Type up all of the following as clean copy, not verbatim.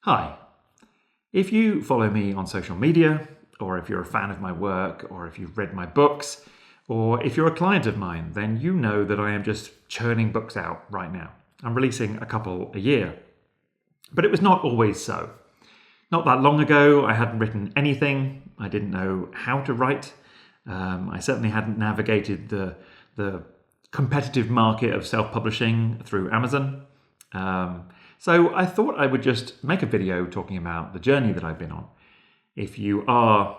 Hi. If you follow me on social media, or if you're a fan of my work, or if you've read my books, or if you're a client of mine, then you know that I am just churning books out right now. I'm releasing a couple a year. But it was not always so. Not that long ago, I hadn't written anything. I didn't know how to write. I certainly hadn't navigated the competitive market of self-publishing through Amazon. So I thought I would just make a video talking about the journey that I've been on. If you are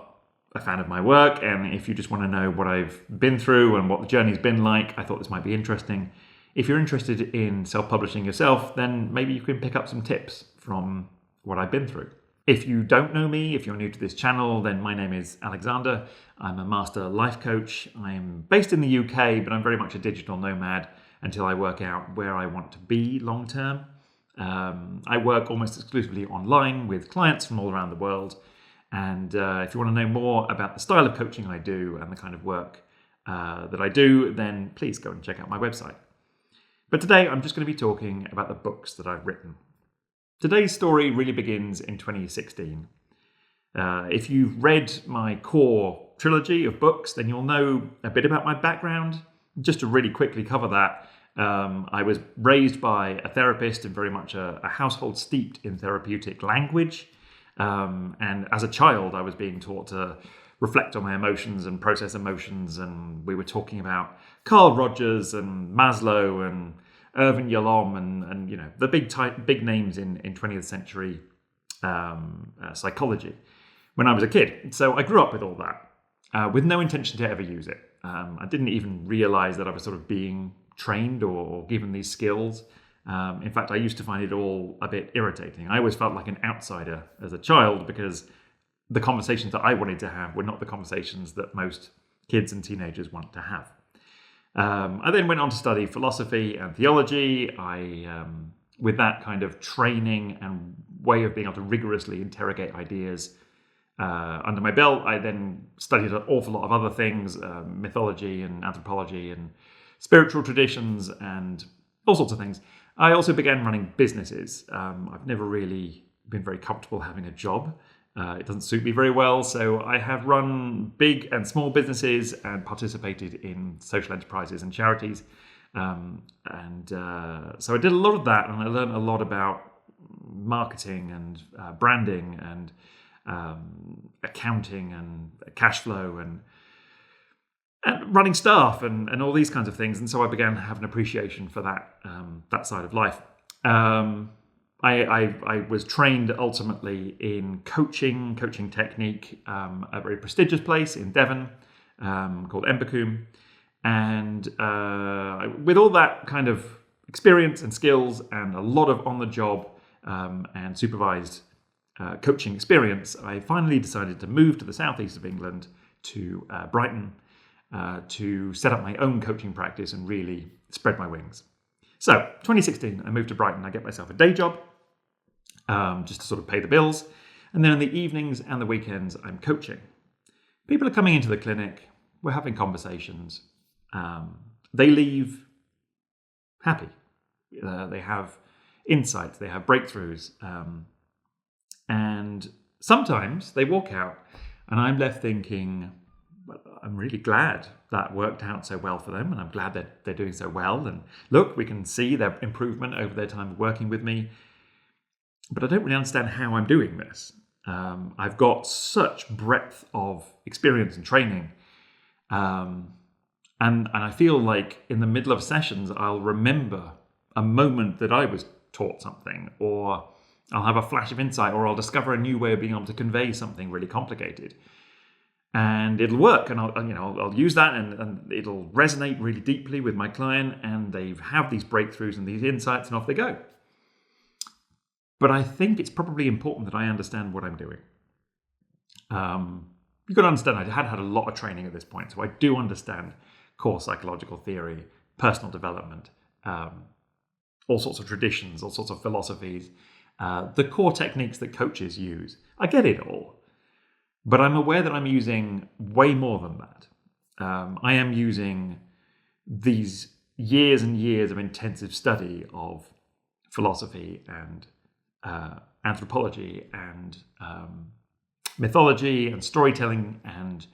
a fan of my work and if you just want to know what I've been through and what the journey's been like, I thought this might be interesting. If you're interested in self-publishing yourself, then maybe you can pick up some tips from what I've been through. If you don't know me, if you're new to this channel, then my name is Alexander. I'm a master life coach. I'm based in the UK, but I'm very much a digital nomad until I work out where I want to be long term. I work almost exclusively online with clients from all around the world. And if you want to know more about the style of coaching I do and the kind of work that I do, then please go and check out my website. But today I'm just going to be talking about the books that I've written. Today's story really begins in 2016. If you've read my core trilogy of books, then you'll know a bit about my background. Just to really quickly cover that, I was raised by a therapist and very much a household steeped in therapeutic language. And as a child, I was being taught to reflect on my emotions and process emotions. And we were talking about Carl Rogers and Maslow and Irvin Yalom and you know the big names in 20th century psychology when I was a kid. So I grew up with all that with no intention to ever use it. I didn't even realize that I was sort of being trained or given these skills. In fact, I used to find it all a bit irritating. I always felt like an outsider as a child because the conversations that I wanted to have were not the conversations that most kids and teenagers want to have. I then went on to study philosophy and theology. With that kind of training and way of being able to rigorously interrogate ideas under my belt, I then studied an awful lot of other things, mythology and anthropology and spiritual traditions and all sorts of things. I also began running businesses. I've never really been very comfortable having a job. It doesn't suit me very well, so I have run big and small businesses and participated in social enterprises and charities. So I did a lot of that, and I learned a lot about marketing and branding and accounting and cash flow and running staff and all these kinds of things. And so I began to have an appreciation for that side of life. I was trained ultimately in coaching technique, a very prestigious place in Devon called Embercombe. And with all that kind of experience and skills and a lot of on-the-job and supervised coaching experience, I finally decided to move to the southeast of England to Brighton to set up my own coaching practice and really spread my wings. So 2016, I moved to Brighton. I get myself a day job just to sort of pay the bills. And then in the evenings and the weekends, I'm coaching. People are coming into the clinic. We're having conversations. They leave happy. They have insights. They have breakthroughs. And sometimes they walk out and I'm left thinking, I'm really glad that worked out so well for them, and I'm glad that they're doing so well. And look, we can see their improvement over their time working with me. But I don't really understand how I'm doing this. I've got such breadth of experience and training. And I feel like in the middle of sessions, I'll remember a moment that I was taught something, or I'll have a flash of insight, or I'll discover a new way of being able to convey something really complicated. And it'll work, and I'll use that, and it'll resonate really deeply with my client, and they have these breakthroughs and these insights, and off they go. But I think it's probably important that I understand what I'm doing. You've got to understand, I had a lot of training at this point, so I do understand core psychological theory, personal development, all sorts of traditions, all sorts of philosophies, the core techniques that coaches use. I get it all. But I'm aware that I'm using way more than that. I am using these years and years of intensive study of philosophy and anthropology and mythology and storytelling and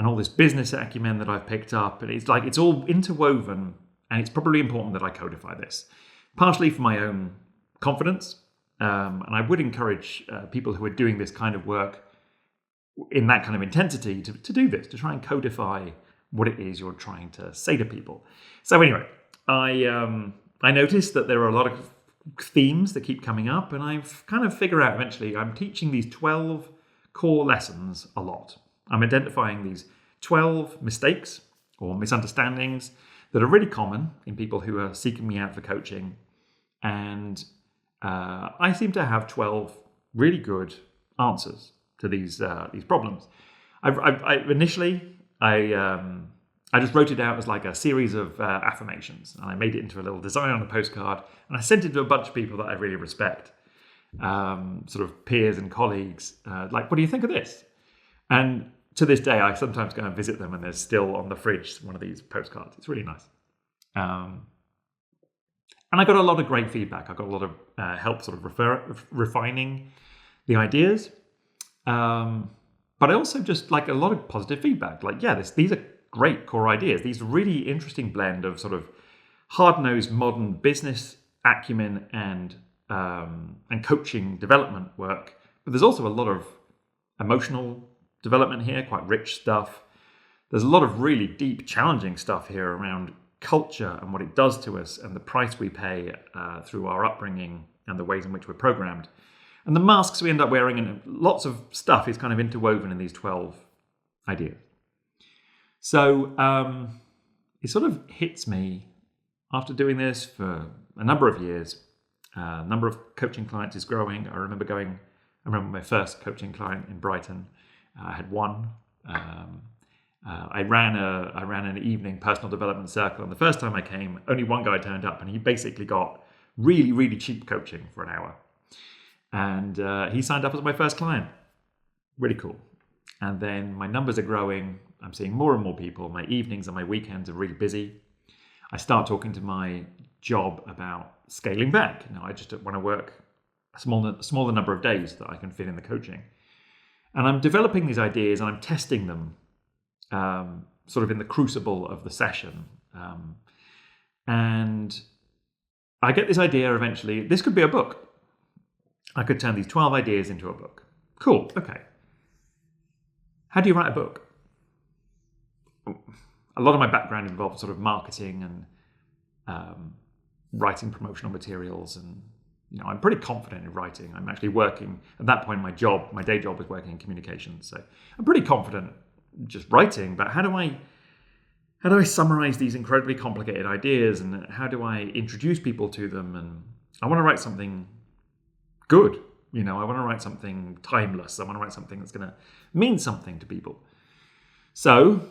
all this business acumen that I've picked up. And it's like it's all interwoven, and it's probably important that I codify this, partially for my own confidence. And I would encourage people who are doing this kind of work in that kind of intensity to do this, to try and codify what it is you're trying to say to people. So anyway, I noticed that there are a lot of themes that keep coming up, and I've kind of figured out eventually I'm teaching these 12 core lessons a lot. I'm identifying these 12 mistakes or misunderstandings that are really common in people who are seeking me out for coaching, and I seem to have 12 really good answers to these problems. I just wrote it out as like a series of affirmations, and I made it into a little design on a postcard, and I sent it to a bunch of people that I really respect, sort of peers and colleagues. Like, what do you think of this? And to this day, I sometimes go and visit them, and there's still on the fridge one of these postcards. It's really nice. And I got a lot of great feedback. I got a lot of help sort of refining the ideas. But I also just like a lot of positive feedback. Like, yeah, these are great core ideas. These really interesting blend of sort of hard-nosed modern business acumen and coaching development work. But there's also a lot of emotional development here, quite rich stuff. There's a lot of really deep, challenging stuff here around culture and what it does to us and the price we pay through our upbringing and the ways in which we're programmed. And the masks we end up wearing, and lots of stuff is kind of interwoven in these 12 ideas. So it sort of hits me after doing this for a number of years. Number of coaching clients is growing. I remember my first coaching client in Brighton. I had one. I ran an evening personal development circle, and the first time I came, only one guy turned up, and he basically got really, really cheap coaching for an hour. And he signed up as my first client. Really cool. And then my numbers are growing. I'm seeing more and more people. My evenings and my weekends are really busy. I start talking to my job about scaling back. I just want to work a smaller number of days that I can fit in the coaching. And I'm developing these ideas, and I'm testing them sort of in the crucible of the session. And I get this idea eventually, this could be a book. I could turn these 12 ideas into a book. Cool, okay. How do you write a book? A lot of my background involves sort of marketing and writing promotional materials, and I'm pretty confident in writing. I'm actually working, at that point my day job was working in communications, so I'm pretty confident just writing, but how do I summarize these incredibly complicated ideas, and how do I introduce people to them? And I want to write something good. I want to write something timeless. I want to write something that's going to mean something to people. So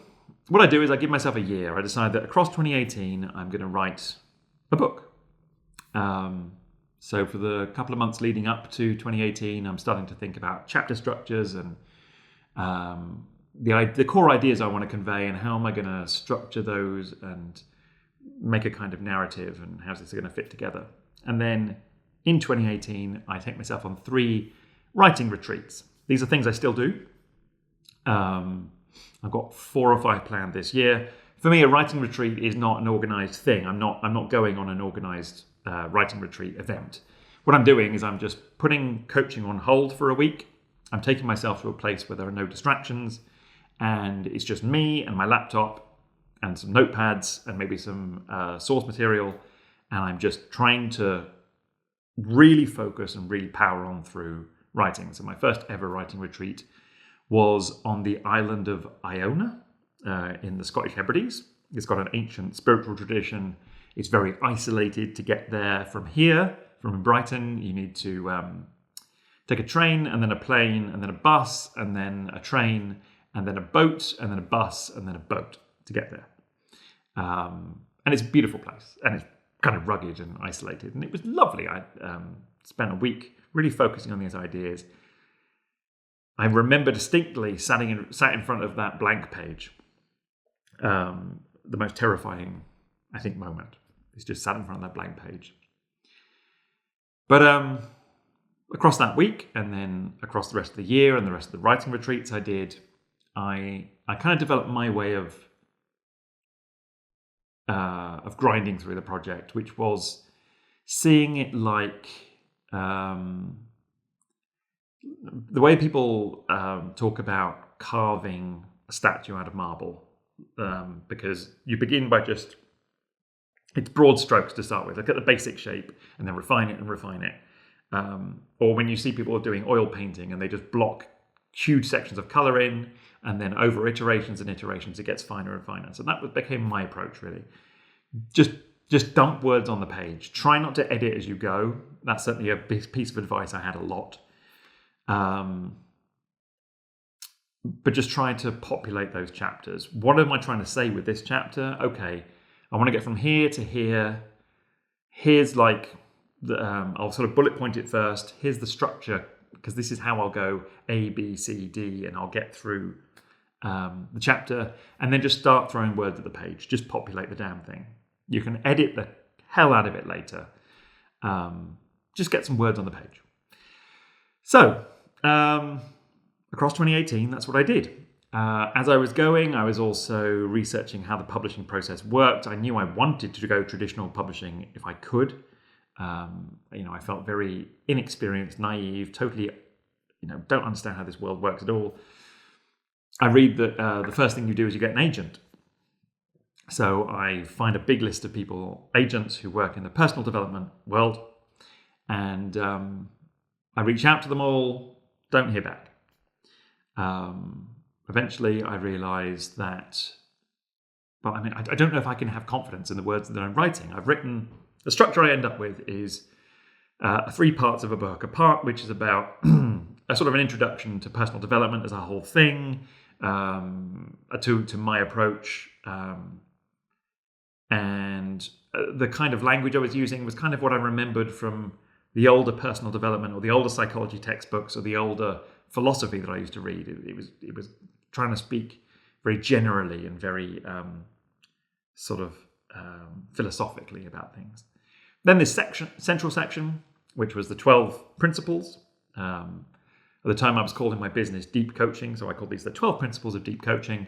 what I do is I give myself a year. I decide that across 2018, I'm going to write a book. So for the couple of months leading up to 2018, I'm starting to think about chapter structures and the core ideas I want to convey, and how am I going to structure those and make a kind of narrative, and how's this going to fit together. And then in 2018, I take myself on 3 writing retreats. These are things I still do. I've got 4 or 5 planned this year. For me, a writing retreat is not an organized thing. I'm not going on an organized writing retreat event. What I'm doing is I'm just putting coaching on hold for a week. I'm taking myself to a place where there are no distractions, and it's just me and my laptop and some notepads and maybe some source material, and I'm just trying to really focus and really power on through writing. So my first ever writing retreat was on the island of Iona in the Scottish Hebrides. It's got an ancient spiritual tradition. It's very isolated. To get there from here, from Brighton, you need to take a train, and then a plane, and then a bus, and then a train, and then a boat, and then a bus, and then a boat to get there. And it's a beautiful place, and it's kind of rugged and isolated, and it was lovely. I spent a week really focusing on these ideas. I remember distinctly sat in front of that blank page. The most terrifying, I think, moment is just sat in front of that blank page. But across that week, and then across the rest of the year and the rest of the writing retreats I did, I kind of developed my way of grinding through the project, which was seeing it like the way people talk about carving a statue out of marble, because you begin by just, it's broad strokes to start with. Look at the basic shape and then refine it and refine it. Or when you see people doing oil painting and they just block huge sections of color in, and then over iterations and iterations, it gets finer and finer. So that became my approach, really. Just dump words on the page. Try not to edit as you go. That's certainly a big piece of advice I had a lot. But just try to populate those chapters. What am I trying to say with this chapter? Okay, I want to get from here to here. Here's like, I'll sort of bullet point it first. Here's the structure, because this is how I'll go A, B, C, D, and I'll get through the chapter, and then just start throwing words at the page. Just populate the damn thing. You can edit the hell out of it later. Just get some words on the page. So, across 2018, that's what I did. As I was going, I was also researching how the publishing process worked. I knew I wanted to go traditional publishing if I could. I felt very inexperienced, naive, totally, don't understand how this world works at all. I read that the first thing you do is you get an agent. So I find a big list of people, agents who work in the personal development world, and I reach out to them all, don't hear back. Eventually I realized that, I don't know if I can have confidence in the words that I'm writing. The structure I end up with is 3 parts of a book. A part which is about a sort of an introduction to personal development as a whole thing, to my approach, and the kind of language I was using was kind of what I remembered from the older personal development or the older psychology textbooks or the older philosophy that I used to read. It was trying to speak very generally and very philosophically about things. Then this central section, which was the 12 principles. At the time I was calling my business Deep Coaching, so I called these the 12 principles of deep coaching.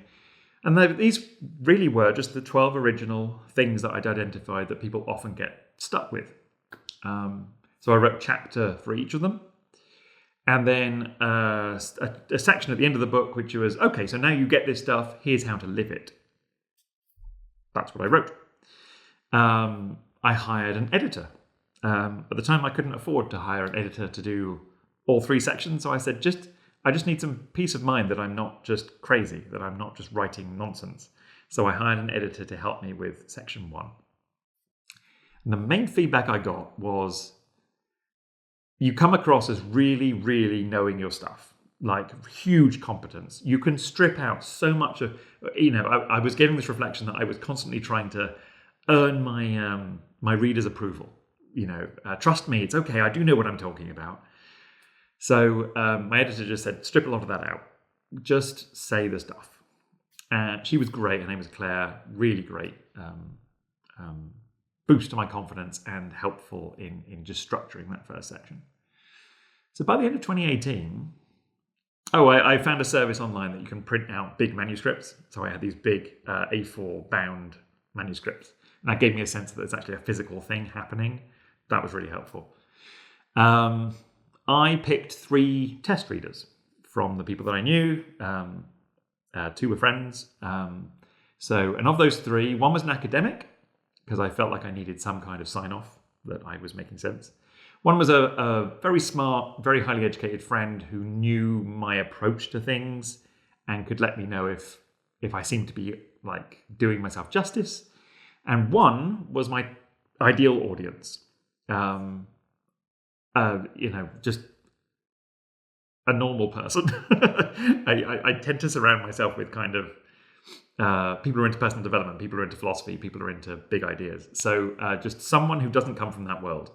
And these really were just the 12 original things that I'd identified that people often get stuck with. So I wrote chapter for each of them. And then a section at the end of the book, which was, okay, so now you get this stuff, here's how to live it. That's what I wrote. I hired an editor. At the time, I couldn't afford to hire an editor to do all 3 sections. So I said, I just need some peace of mind that I'm not just crazy, that I'm not just writing nonsense. So I hired an editor to help me with section 1. And the main feedback I got was, you come across as really, really knowing your stuff, like huge competence. You can strip out so much of, I was getting this reflection that I was constantly trying to earn my reader's approval. Trust me, it's okay, I do know what I'm talking about. So my editor just said, strip a lot of that out. Just say the stuff. She was great. Her name was Claire. Really great. Boost to my confidence and helpful in just structuring that first section. So by the end of 2018, I found a service online that you can print out big manuscripts. So I had these big A4 bound manuscripts. And that gave me a sense that it's actually a physical thing happening. That was really helpful. I picked 3 test readers from the people that I knew. 2 were friends. And of those 3, one was an academic, because I felt like I needed some kind of sign-off that I was making sense. One was a very smart, very highly educated friend who knew my approach to things and could let me know if I seemed to be like doing myself justice. And one was my ideal audience. Just a normal person. I tend to surround myself with kind of people who are into personal development, people who are into philosophy, people who are into big ideas. So just someone who doesn't come from that world,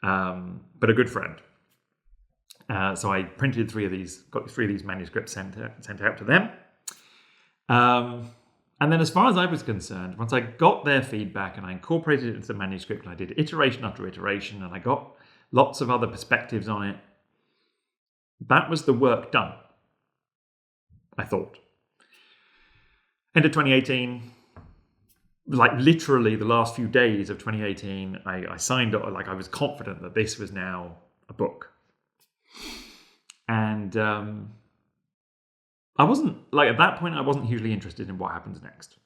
but a good friend. So I printed 3 of these, got 3 of these manuscripts sent out to them. And then as far as I was concerned, once I got their feedback and I incorporated it into the manuscript and I did iteration after iteration and I got lots of other perspectives on it, That was the work done, I thought. End of 2018, like literally the last few days of 2018, I signed up, like I was confident that this was now a book. And I wasn't, like at that point, I wasn't hugely interested in what happens next.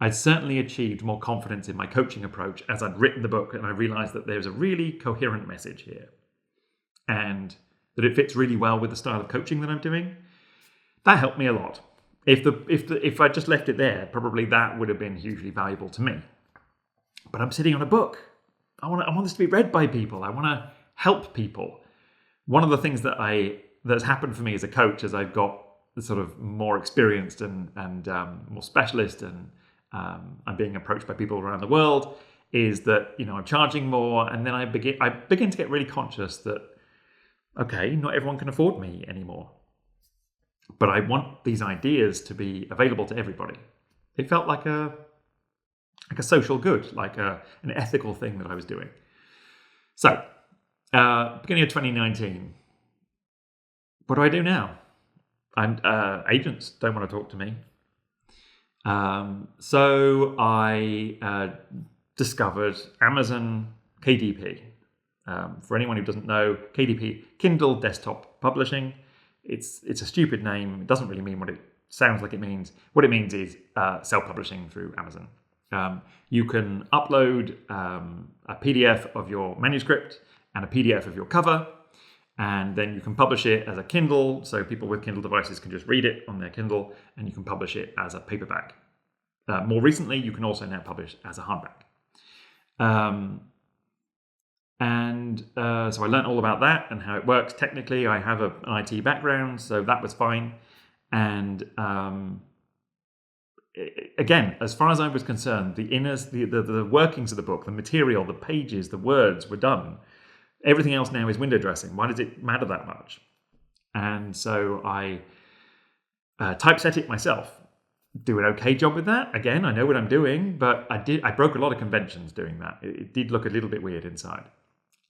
I'd certainly achieved more confidence in my coaching approach as I'd written the book, and I realized that there's a really coherent message here and that it fits really well with the style of coaching that I'm doing. That helped me a lot. If I just left it there, probably that would have been hugely valuable to me. But I'm sitting on a book. I want this to be read by people. I want to help people. One of the things that's happened for me as a coach as I've got sort of more experienced and more specialist, and I'm being approached by people around the world, is that I'm charging more, and then I begin to get really conscious that okay, not everyone can afford me anymore, but I want these ideas to be available to everybody. It felt like a social good, like an ethical thing that I was doing. So, beginning of 2019, what do I do now? Agents don't want to talk to me. So I discovered Amazon KDP. For anyone who doesn't know, KDP, Kindle Desktop Publishing. It's a stupid name. It doesn't really mean what it sounds like it means. What it means is self-publishing through Amazon. You can upload a PDF of your manuscript and a PDF of your cover, and then you can publish it as a Kindle, so people with Kindle devices can just read it on their Kindle, and you can publish it as a paperback. More recently, you can also now publish as a hardback. So I learned all about that and how it works. Technically, I have an IT background, so that was fine. And again, as far as I was concerned, the workings of the book, the material, the pages, the words were done. Everything else now is window dressing. Why does it matter that much? And so I typeset it myself. Do an okay job with that. Again, I know what I'm doing, but I broke a lot of conventions doing that. It did look a little bit weird inside.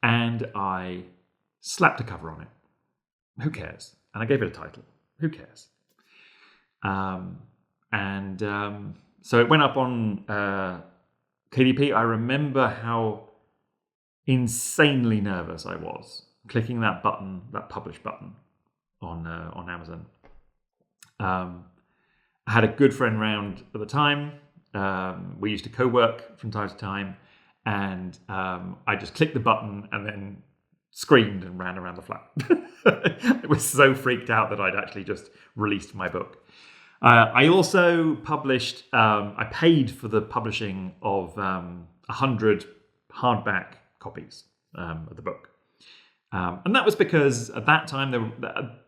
And I slapped a cover on it. Who cares? And I gave it a title. Who cares? So it went up on KDP. I remember how insanely nervous I was clicking that button, that publish button on Amazon. I had a good friend round at the time. We used to co-work from time to time, and I just clicked the button and then screamed and ran around the flat. I was so freaked out that I'd actually just released my book. I also published, I paid for the publishing of 100 hardback copies of the book. And that was because at that time,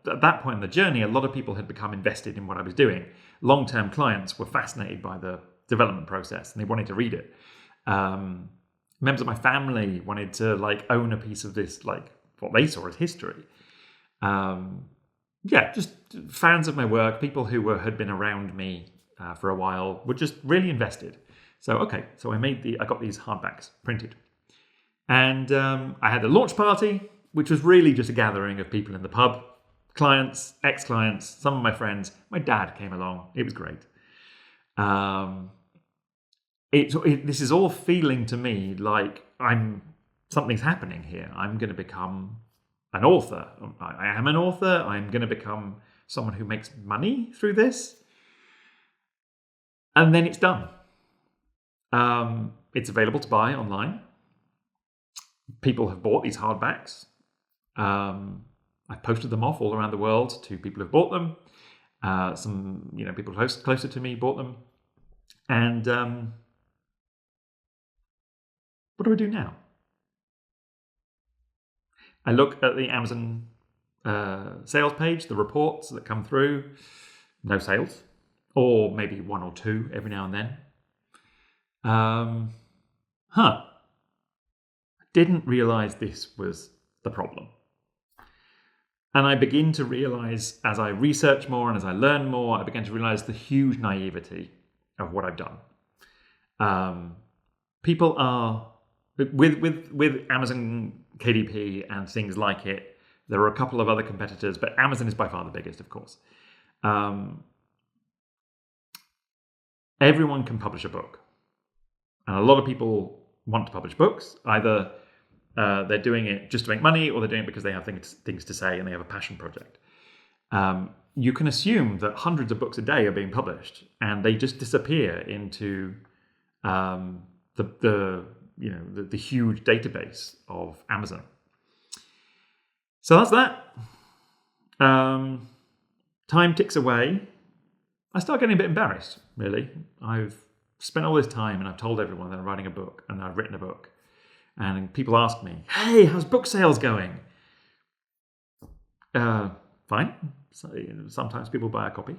at that point in the journey, a lot of people had become invested in what I was doing. Long-term clients were fascinated by the development process and they wanted to read it. Members of my family wanted to own a piece of this, what they saw as history. Just fans of my work, people who had been around me for a while, were just really invested. So I got these hardbacks printed. And I had a launch party, which was really just a gathering of people in the pub, clients, ex-clients, some of my friends. My dad came along. It was great. This is all feeling to me like something's happening here. I'm going to become an author. I am an author. I'm going to become someone who makes money through this. And then it's done. It's available to buy online. People have bought these hardbacks. I've posted them off all around the world to people who've bought them. Some people closer to me bought them. And what do I do now? I look at the Amazon sales page, the reports that come through. No sales, or maybe one or two every now and then. Didn't realize this was the problem. And I begin to realize, as I research more and as I learn more, I begin to realize the huge naivety of what I've done. People are, with Amazon KDP and things like it. There are a couple of other competitors, but Amazon is by far the biggest, of course. Everyone can publish a book. And a lot of people want to publish books. Either they're doing it just to make money, or they're doing it because they have things to say and they have a passion project. You can assume that hundreds of books a day are being published, and they just disappear into the huge database of Amazon. So that's that. Time ticks away. I start getting a bit embarrassed, really. I've spent all this time and I've told everyone that I'm writing a book and I've written a book. And people ask me, hey, how's book sales going? Fine. So, sometimes people buy a copy.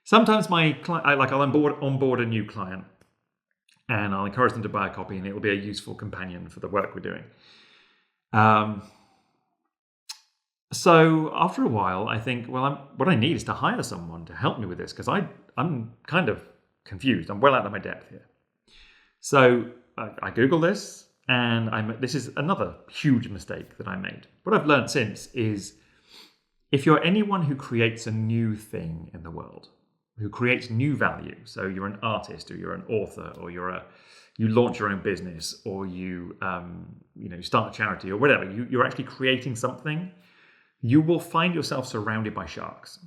Sometimes I'll onboard a new client and I'll encourage them to buy a copy, and it will be a useful companion for the work we're doing. So after a while, I think, what I need is to hire someone to help me with this, because I'm kind of confused. I'm well out of my depth here. So I Google this, and this is another huge mistake that I made. What I've learned since is, if you're anyone who creates a new thing in the world, who creates new value, so you're an artist, or you're an author, or you launch your own business, or you start a charity, or whatever, you're actually creating something, you will find yourself surrounded by sharks.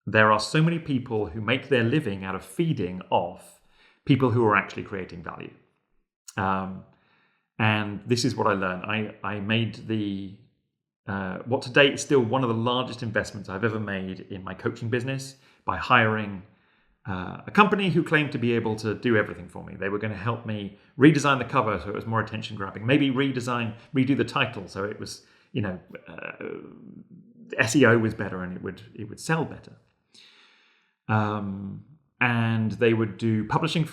There are so many people who make their living out of feeding off people who are actually creating value. And this is what I learned. I made what to date is still one of the largest investments I've ever made in my coaching business, by hiring a company who claimed to be able to do everything for me. They were going to help me redesign the cover so it was more attention grabbing, maybe redo the title so it was, SEO was better and it would sell better. And they would do publishing,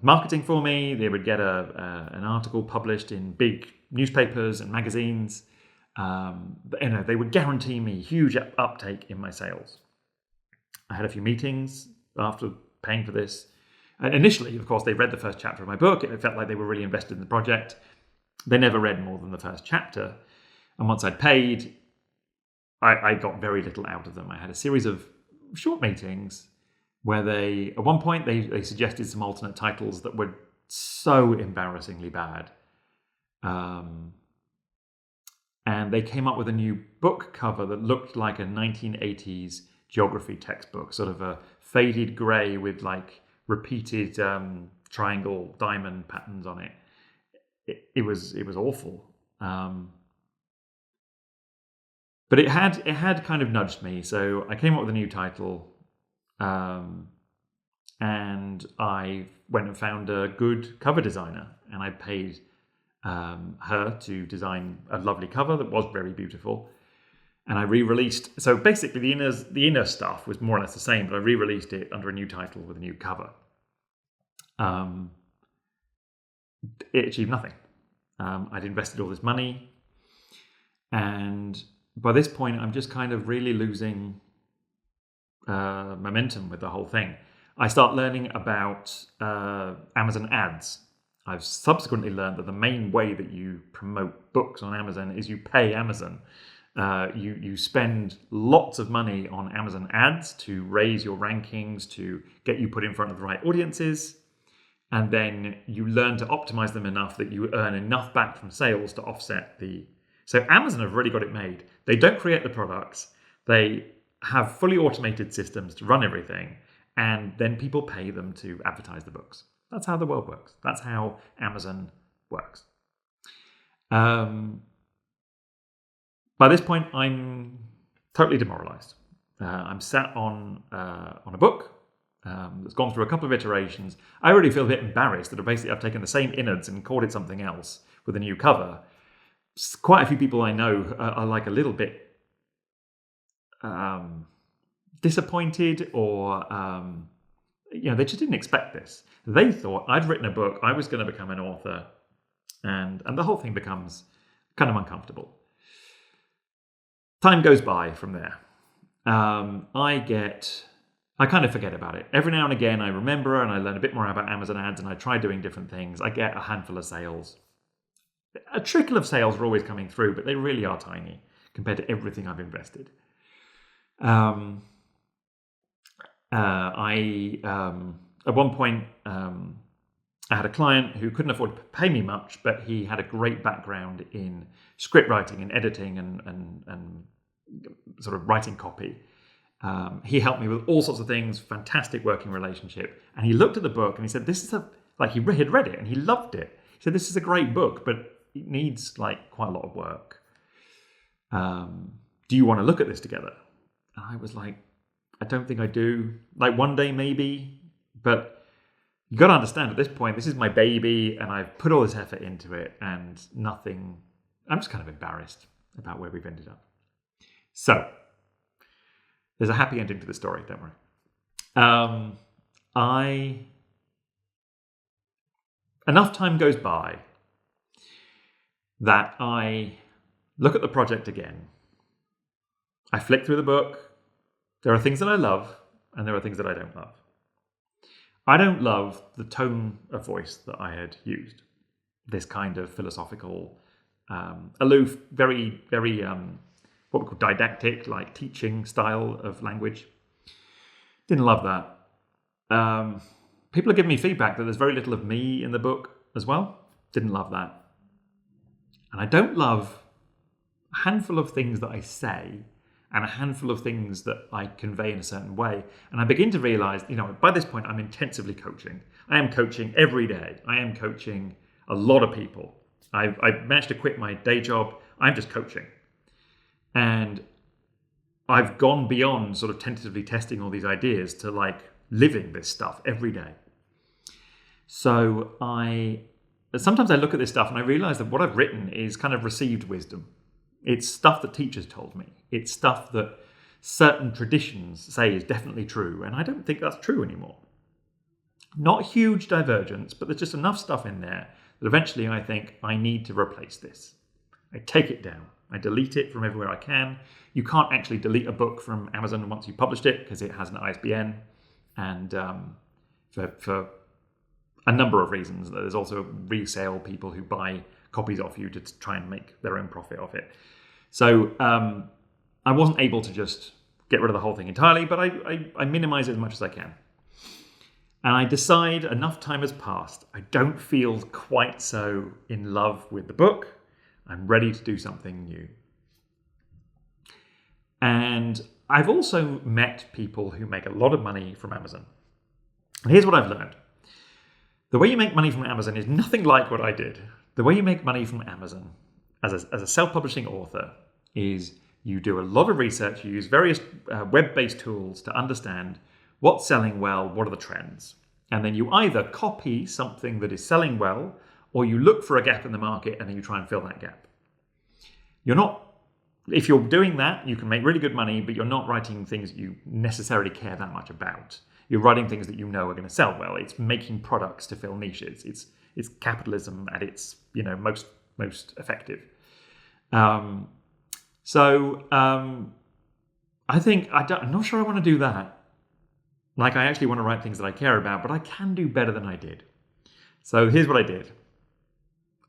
marketing for me. They would get an article published in big newspapers and magazines. They would guarantee me huge uptake in my sales. I had a few meetings after paying for this. And initially, of course, they read the first chapter of my book. It felt like they were really invested in the project. They never read more than the first chapter. And once I'd paid, I got very little out of them. I had a series of short meetings where at one point, they suggested some alternate titles that were so embarrassingly bad. And they came up with a new book cover that looked like a 1980s geography textbook, sort of a faded grey with like repeated triangle diamond patterns on it. It was awful. But it had kind of nudged me. So I came up with a new title, and I went and found a good cover designer, and I paid her to design a lovely cover that was very beautiful. And I re-released. So basically, the inner stuff was more or less the same, but I re-released it under a new title with a new cover. It achieved nothing. I'd invested all this money, and by this point, I'm just kind of really losing momentum with the whole thing. I start learning about Amazon ads. I've subsequently learned that the main way that you promote books on Amazon is you pay Amazon. You spend lots of money on Amazon ads to raise your rankings, to get you put in front of the right audiences. And then you learn to optimize them enough that you earn enough back from sales to offset the... So Amazon have really got it made. They don't create the products. They have fully automated systems to run everything. And then people pay them to advertise the books. That's how the world works. That's how Amazon works. By this point, I'm totally demoralized. I'm sat on a book that's gone through a couple of iterations. I already feel a bit embarrassed that basically I've taken the same innards and called it something else with a new cover. Quite a few people I know are like a little bit disappointed, or they just didn't expect this. They thought I'd written a book, I was going to become an author, and the whole thing becomes kind of uncomfortable. Time goes by from there. I kind of forget about it. Every now and again I remember and I learn a bit more about Amazon ads, and I try doing different things. I get a handful of sales. A trickle of sales are always coming through, but they really are tiny compared to everything I've invested. At one point, I had a client who couldn't afford to pay me much, but he had a great background in script writing and editing and sort of writing copy. He helped me with all sorts of things, fantastic working relationship. And he looked at the book and he said, he had read it and he loved it. He said, this is a great book, but it needs quite a lot of work. Do you want to look at this together? And I was like, I don't think I do. One day maybe, but you got to understand at this point, this is my baby and I've put all this effort into it and nothing. I'm just kind of embarrassed about where we've ended up. So there's a happy ending to the story, don't worry. Enough time goes by that I look at the project again. I flick through the book. There are things that I love and there are things that I don't love. I don't love the tone of voice that I had used. This kind of philosophical, aloof, very, very, what we call didactic, teaching style of language. Didn't love that. People are giving me feedback that there's very little of me in the book as well. Didn't love that. And I don't love a handful of things that I say and a handful of things that I convey in a certain way. And I begin to realize, by this point, I'm intensively coaching. I am coaching every day. I am coaching a lot of people. I've managed to quit my day job. I'm just coaching. And I've gone beyond sort of tentatively testing all these ideas to living this stuff every day. So sometimes I look at this stuff and I realize that what I've written is kind of received wisdom. It's stuff that teachers told me. It's stuff that certain traditions say is definitely true. And I don't think that's true anymore. Not huge divergence, but there's just enough stuff in there that eventually I think I need to replace this. I take it down. I delete it from everywhere I can. You can't actually delete a book from Amazon once you've published it because it has an ISBN. And for a number of reasons. There's also resale people who buy copies off you to try and make their own profit off it. So I wasn't able to just get rid of the whole thing entirely, but I minimize it as much as I can. And I decide enough time has passed. I don't feel quite so in love with the book. I'm ready to do something new. And I've also met people who make a lot of money from Amazon. And here's what I've learned. The way you make money from Amazon is nothing like what I did. The way you make money from Amazon as a self-publishing author is you do a lot of research, you use various web-based tools to understand what's selling well, what are the trends. And then you either copy something that is selling well, or you look for a gap in the market and then you try and fill that gap. If you're doing that, you can make really good money, but you're not writing things you necessarily care that much about. You're writing things that you know are going to sell well. It's making products to fill niches. It's capitalism at its most effective. I think I'm not sure I want to do that. I actually want to write things that I care about, but I can do better than I did. So here's what I did.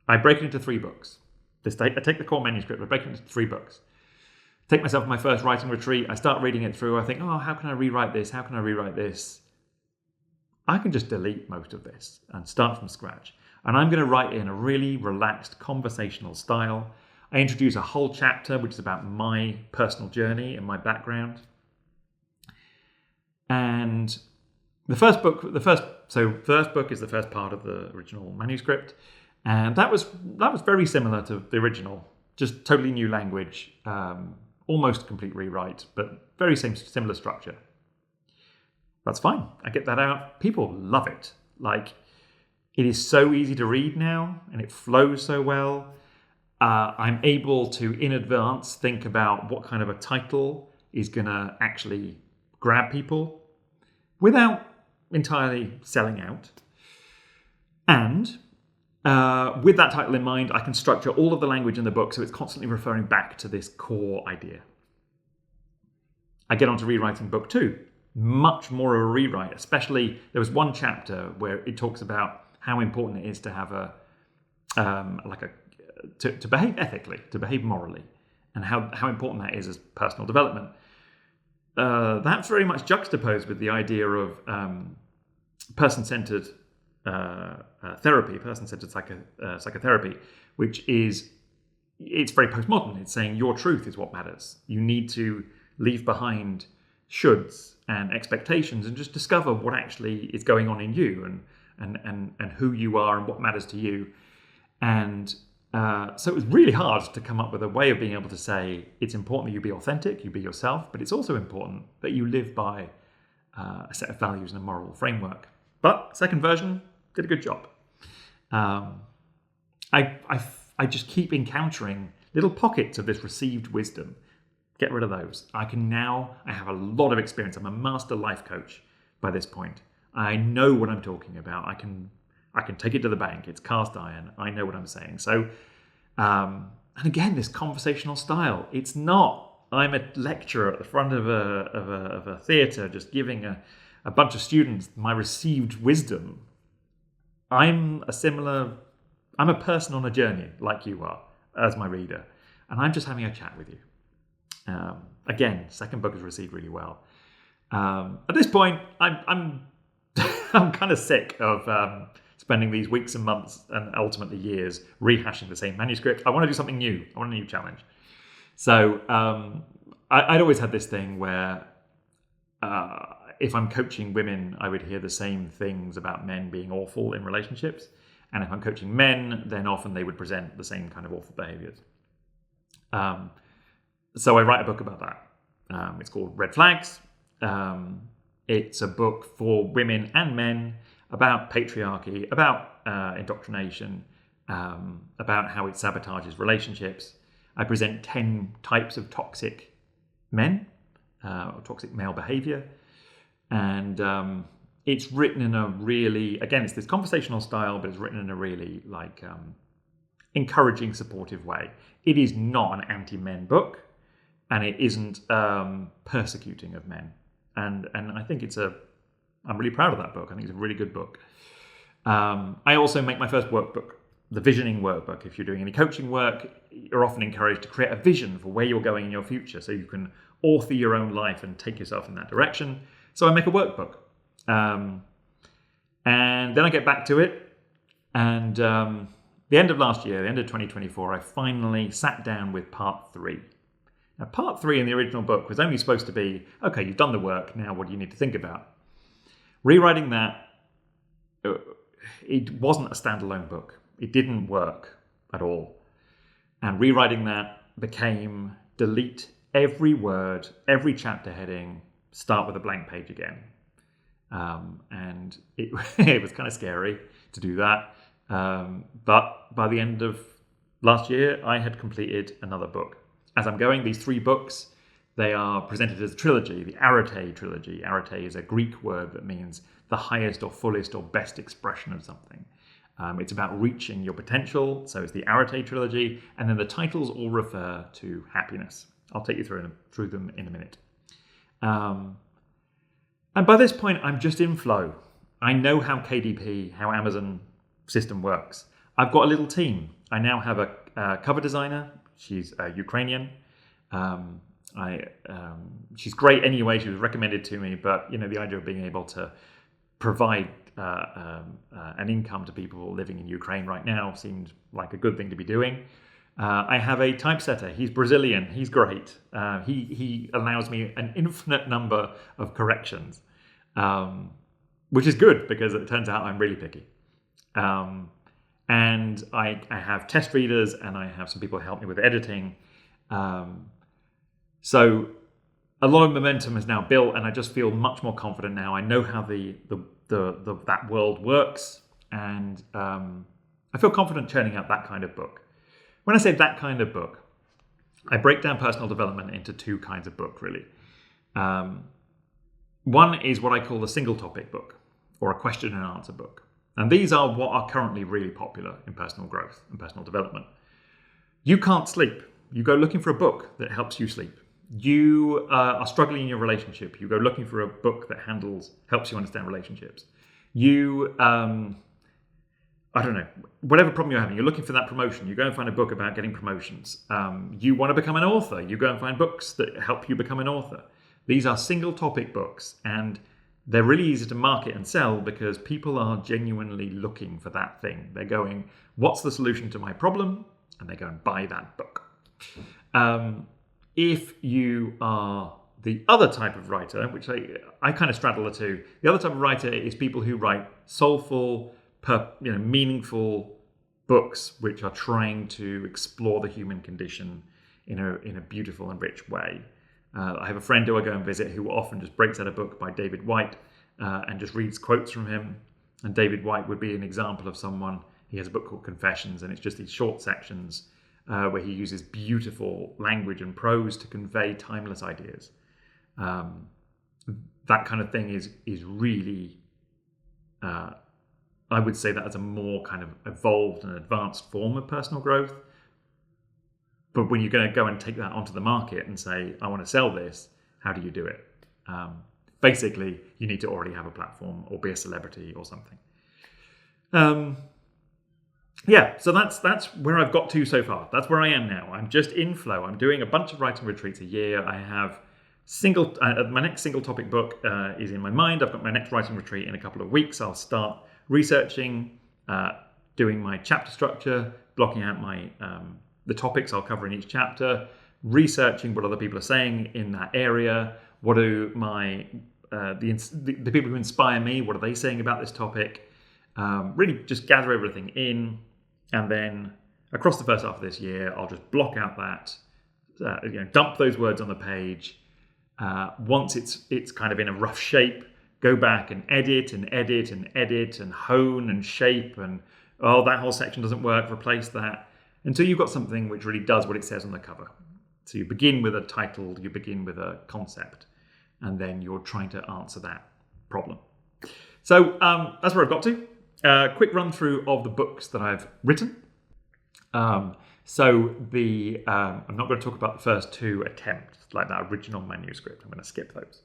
I break it into 3 books. I take the core manuscript, I break it into 3 books. Take myself my first writing retreat. I start reading it through. I think, how can I rewrite this? How can I rewrite this? I can just delete most of this and start from scratch. And I'm going to write in a really relaxed conversational style. I introduce a whole chapter, which is about my personal journey and my background. And the first book is the first part of the original manuscript. And that was very similar to the original, just totally new language, almost complete rewrite, but very similar structure. That's fine. I get that out. People love it. It is so easy to read now, and it flows so well. I'm able to, in advance, think about what kind of a title is going to actually grab people without entirely selling out. And with that title in mind, I can structure all of the language in the book so it's constantly referring back to this core idea. I get on to rewriting book 2. Much more of a rewrite, especially there was one chapter where it talks about how important it is to have to behave ethically, to behave morally, and how important that is as personal development. That's very much juxtaposed with the idea of person-centered therapy, person-centered psychotherapy, which is, it's very postmodern. It's saying your truth is what matters. You need to leave behind shoulds and expectations and just discover what actually is going on in you and who you are and what matters to you. And so it was really hard to come up with a way of being able to say it's important that you be authentic, you be yourself, but it's also important that you live by a set of values and a moral framework. But second version did a good job. I just keep encountering little pockets of this received wisdom. Get rid of those. I have a lot of experience. I'm a master life coach by this point. I know what I'm talking about. I can take it to the bank. It's cast iron. I know what I'm saying. So, and again, this conversational style. It's not, I'm a lecturer at the front of a theatre just giving a bunch of students my received wisdom. I'm a person on a journey like you are as my reader. And I'm just having a chat with you. Again, second book has received really well. At this point, I'm kind of sick of spending these weeks and months and ultimately years rehashing the same manuscript. I want to do something new. I want a new challenge. So I'd always had this thing where if I'm coaching women, I would hear the same things about men being awful in relationships. And if I'm coaching men, then often they would present the same kind of awful behaviors. So I write a book about that. It's called Red Flags. It's a book for women and men about patriarchy, about indoctrination, about how it sabotages relationships. I present 10 types of toxic men, or toxic male behavior. And it's written in a really, again, it's this conversational style, but it's written in a really encouraging, supportive way. It is not an anti-men book, and it isn't persecuting of men. And I think I'm really proud of that book. I think it's a really good book. I also make my first workbook, the visioning workbook. If you're doing any coaching work, you're often encouraged to create a vision for where you're going in your future so you can author your own life and take yourself in that direction. So I make a workbook. And then I get back to it. And the end of last year, the end of 2024, I finally sat down with part 3. Now, part 3 in the original book was only supposed to be, okay, you've done the work, now what do you need to think about? Rewriting that, it wasn't a standalone book. It didn't work at all. And rewriting that became delete every word, every chapter heading, start with a blank page again. And it was kind of scary to do that. But by the end of last year, I had completed another book. As I'm going, these 3 books, they are presented as a trilogy, the arete trilogy. Arete is a Greek word that means the highest or fullest or best expression of something. It's about reaching your potential, so it's the arete trilogy, and then the titles all refer to happiness. I'll take you through them in a minute. And by this point, I'm just in flow. I know how KDP, how Amazon system works. I've got a little team. I now have a cover designer. She's Ukrainian. She's great anyway. She was recommended to me, but the idea of being able to provide an income to people living in Ukraine right now seemed like a good thing to be doing. I have a typesetter. He's Brazilian. He's great. He allows me an infinite number of corrections, which is good because it turns out I'm really picky. And I have test readers, and I have some people who help me with editing. So a lot of momentum is now built, and I just feel much more confident now. I know how that world works, and I feel confident churning out that kind of book. When I say that kind of book, I break down personal development into 2 kinds of book, really. One is what I call the single topic book, or a question and answer book. And these are what are currently really popular in personal growth and personal development. You can't sleep. You go looking for a book that helps you sleep. You are struggling in your relationship. You go looking for a book that helps you understand relationships. You I don't know, whatever problem you're having, you're looking for that promotion, you go and find a book about getting promotions. You want to become an author, you go and find books that help you become an author. These are single topic books, and they're really easy to market and sell because people are genuinely looking for that thing. They're going, what's the solution to my problem? And they go and buy that book. If you are the other type of writer, which I kind of straddle the two, the other type of writer is people who write soulful, meaningful books which are trying to explore the human condition in a beautiful and rich way. I have a friend who I go and visit who often just breaks out a book by David Whyte and just reads quotes from him. And David Whyte would be an example of someone. He has a book called Confessions, and it's just these short sections where he uses beautiful language and prose to convey timeless ideas. That kind of thing is really, I would say that as a more kind of evolved and advanced form of personal growth. But when you're going to go and take that onto the market and say, I want to sell this, how do you do it? Basically, you need to already have a platform or be a celebrity or something. So that's where I've got to so far. That's where I am now. I'm just in flow. I'm doing a bunch of writing retreats a year. I have my next single topic book is in my mind. I've got my next writing retreat in a couple of weeks. I'll start researching, doing my chapter structure, blocking out my the topics I'll cover in each chapter, researching what other people are saying in that area. What do my the people who inspire me, what are they saying about this topic? Really just gather everything in, and then across the first half of this year, I'll just block out that, dump those words on the page. Once it's kind of in a rough shape, go back and edit and edit and edit and hone and shape and, that whole section doesn't work, replace that, until you've got something which really does what it says on the cover. So you begin with a title, you begin with a concept, and then you're trying to answer that problem. So that's where I've got to. Quick run through of the books that I've written. I'm not going to talk about the first two attempts, like that original manuscript. I'm going to skip those.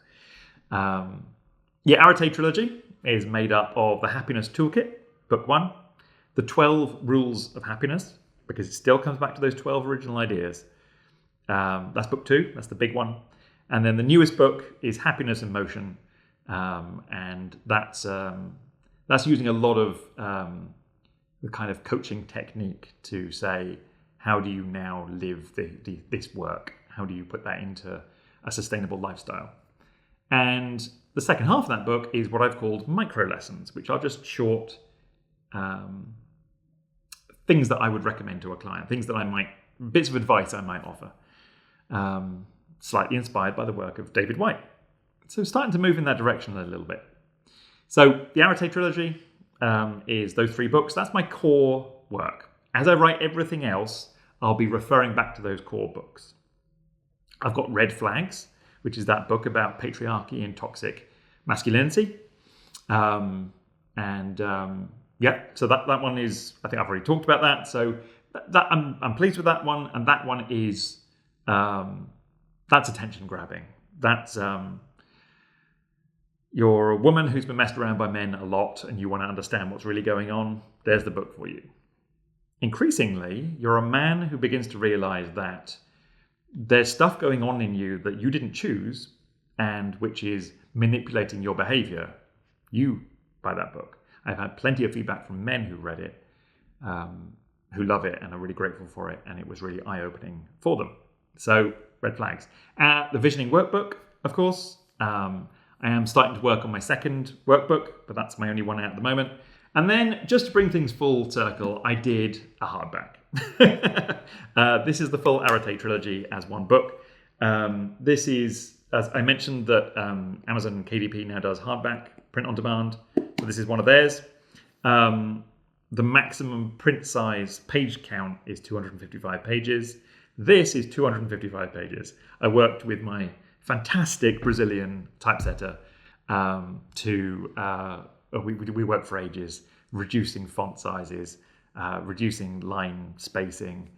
Arete Trilogy is made up of the Happiness Toolkit, book 1, the 12 Rules of Happiness, because it still comes back to those 12 original ideas. That's book 2, that's the big one. And then the newest book is Happiness in Motion, and that's using a lot of the kind of coaching technique to say, how do you now live this work? How do you put that into a sustainable lifestyle? And the second half of that book is what I've called micro lessons, which are just short things that I would recommend to a client, bits of advice I might offer, slightly inspired by the work of David Whyte. So starting to move in that direction a little bit. So the Arete Trilogy is those 3 books. That's my core work. As I write everything else, I'll be referring back to those core books. I've got Red Flags, which is that book about patriarchy and toxic masculinity. So that one is, I think I've already talked about that. So that I'm pleased with that one. And that one is, that's attention grabbing. That's, you're a woman who's been messed around by men a lot and you want to understand what's really going on. There's the book for you. Increasingly, you're a man who begins to realize that there's stuff going on in you that you didn't choose and which is manipulating your behavior. You buy that book. I've had plenty of feedback from men who read it, who love it and are really grateful for it, and it was really eye-opening for them. So, Red Flags. The Visioning Workbook, of course. I am starting to work on my second workbook, but that's my only one out at the moment. And then, just to bring things full circle, I did a hardback. This is the full Arete Trilogy as one book. This is, as I mentioned, that Amazon KDP now does hardback, print on demand. So this is one of theirs. The maximum print size page count is 255 pages. This is 255 pages. I worked with my fantastic Brazilian typesetter we worked for ages, reducing font sizes, reducing line spacing.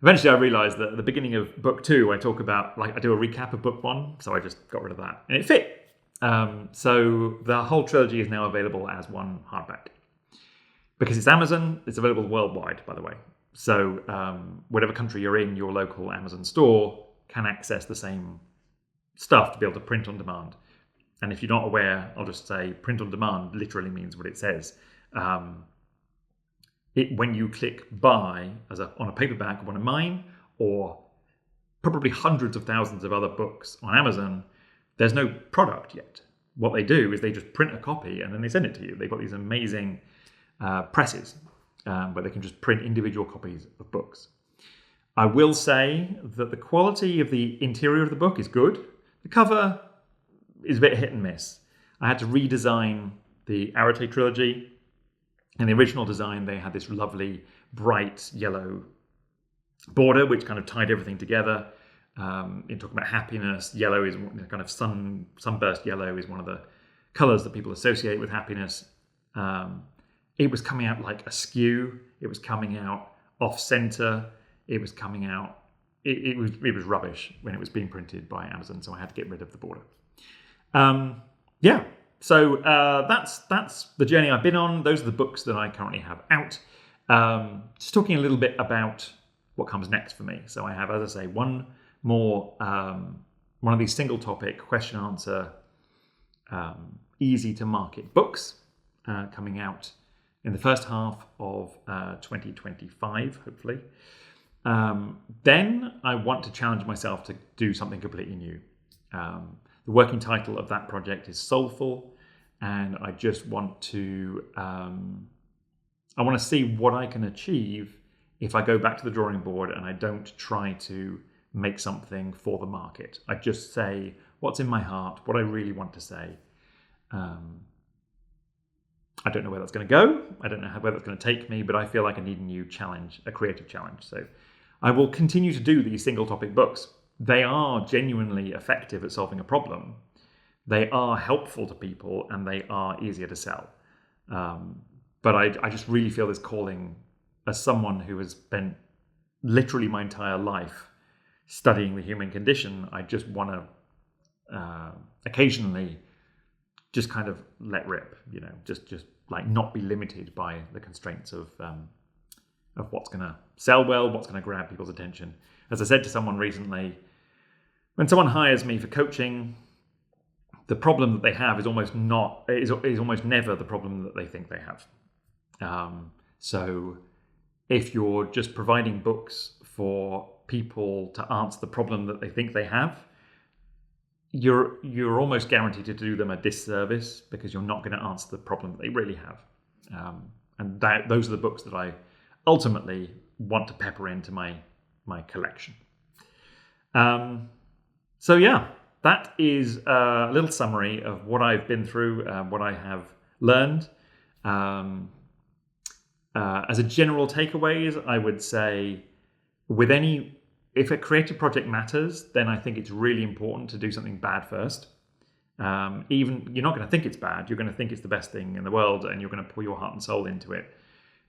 Eventually I realized that at the beginning of book 2, I talk about, I do a recap of book 1, so I just got rid of that. And it fit. So the whole trilogy is now available as one hardback. Because it's Amazon, it's available worldwide, by the way. So whatever country you're in, your local Amazon store can access the same stuff to be able to print on demand. And if you're not aware, I'll just say print on demand literally means what it says. When you click buy on a paperback of one of mine, or probably hundreds of thousands of other books on Amazon, there's no product yet. What they do is they just print a copy and then they send it to you. They've got these amazing presses where they can just print individual copies of books. I will say that the quality of the interior of the book is good. The cover is a bit hit and miss. I had to redesign the Arate trilogy. In the original design, they had this lovely bright yellow border, which kind of tied everything together. In talking about happiness, yellow is kind of sunburst yellow is one of the colors that people associate with happiness. It was coming out like askew. It was coming out off center. It was coming out. It was rubbish when it was being printed by Amazon. So I had to get rid of the border. So that's the journey I've been on. Those are the books that I currently have out. Just talking a little bit about what comes next for me. So I have, as I say, one more one of these single topic question answer easy to market books coming out in the first half of 2025, hopefully. Then I want to challenge myself to do something completely new. The working title of that project is Soulful, and I just want to I want to see what I can achieve if I go back to the drawing board and I don't try to make something for the market. I just say what's in my heart, what I really want to say. I don't know where that's going to go. I don't know where that's going to take me, but I feel like I need a new challenge, a creative challenge. So I will continue to do these single topic books. They are genuinely effective at solving a problem. They are helpful to people and they are easier to sell. But I just really feel this calling as someone who has spent literally my entire life studying the human condition. I just want to occasionally just kind of let rip, just like not be limited by the constraints of what's going to sell well, what's going to grab people's attention. As I said to someone recently, when someone hires me for coaching, the problem that they have is almost never the problem that they think they have. So if you're just providing books for people to answer the problem that they think they have, you're almost guaranteed to do them a disservice because you're not going to answer the problem that they really have. And those are the books that I ultimately want to pepper into my collection. That is a little summary of what I've been through, what I have learned. As a general takeaways, I would say if a creative project matters, then I think it's really important to do something bad first. Even you're not going to think it's bad, you're going to think it's the best thing in the world, and you're going to pour your heart and soul into it.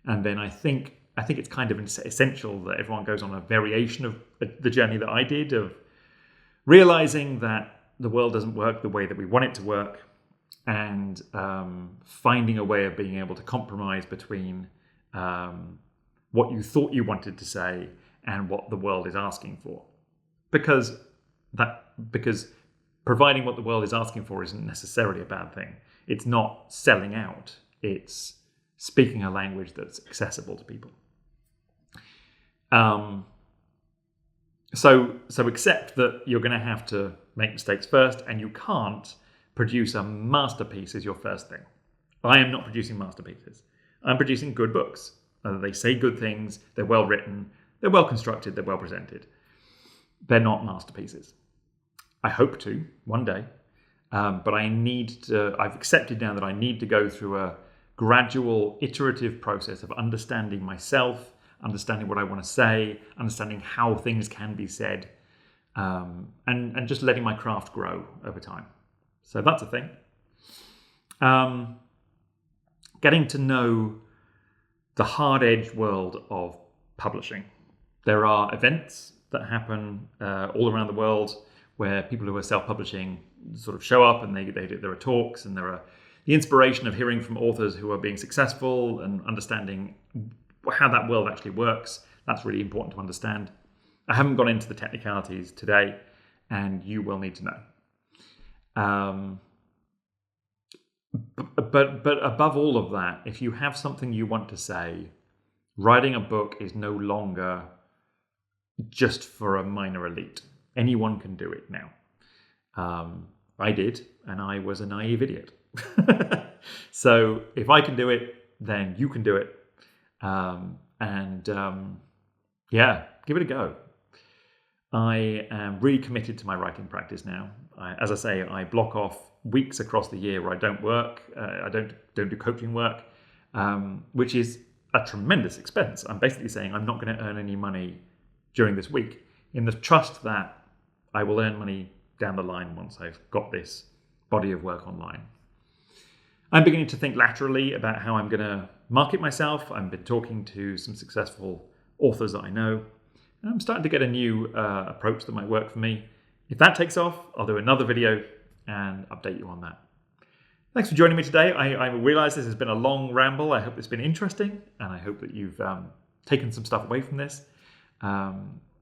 And then I think it's kind of essential that everyone goes on a variation of the journey that I did, of realizing that the world doesn't work the way that we want it to work, and finding a way of being able to compromise between what you thought you wanted to say and what the world is asking for. Because providing what the world is asking for isn't necessarily a bad thing. It's not selling out. It's speaking a language that's accessible to people. So accept that you're going to have to make mistakes first, and you can't produce a masterpiece as your first thing. I am not producing masterpieces. I'm producing good books. They say good things, they're well written, they're well constructed, they're well presented. They're not masterpieces. I hope to, one day. But I've accepted now that I need to go through a gradual, iterative process of understanding myself, understanding what I want to say, understanding how things can be said, and just letting my craft grow over time. So that's a thing. Getting to know the hard-edged world of publishing. There are events that happen all around the world where people who are self-publishing sort of show up, and there are talks, and there are the inspiration of hearing from authors who are being successful and understanding how that world actually works. That's really important to understand. I haven't gone into the technicalities today, and you will need to know. But above all of that, if you have something you want to say, writing a book is no longer just for a minor elite. Anyone can do it now. I did, and I was a naive idiot. So if I can do it, then you can do it. Give it a go. I am really committed to my writing practice now. As I say, I block off weeks across the year where I don't work. I don't do coaching work, which is a tremendous expense. I'm basically saying I'm not going to earn any money during this week, in the trust that I will earn money down the line once I've got this body of work online. I'm beginning to think laterally about how I'm going to market myself. I've been talking to some successful authors that I know, and I'm starting to get a new approach that might work for me. If that takes off, I'll do another video and update you on that. Thanks for joining me today. I realize this has been a long ramble. I hope it's been interesting, and I hope that you've taken some stuff away from this.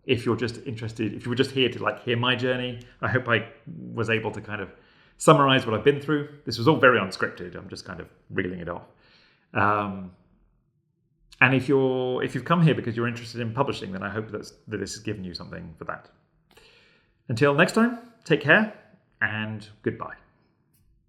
If you're just interested, if you were just here to hear my journey, I hope I was able to kind of summarize what I've been through. This was all very unscripted. I'm just kind of reeling it off. And if you've come here because you're interested in publishing, then I hope that this has given you something for that. Until next time, take care and goodbye.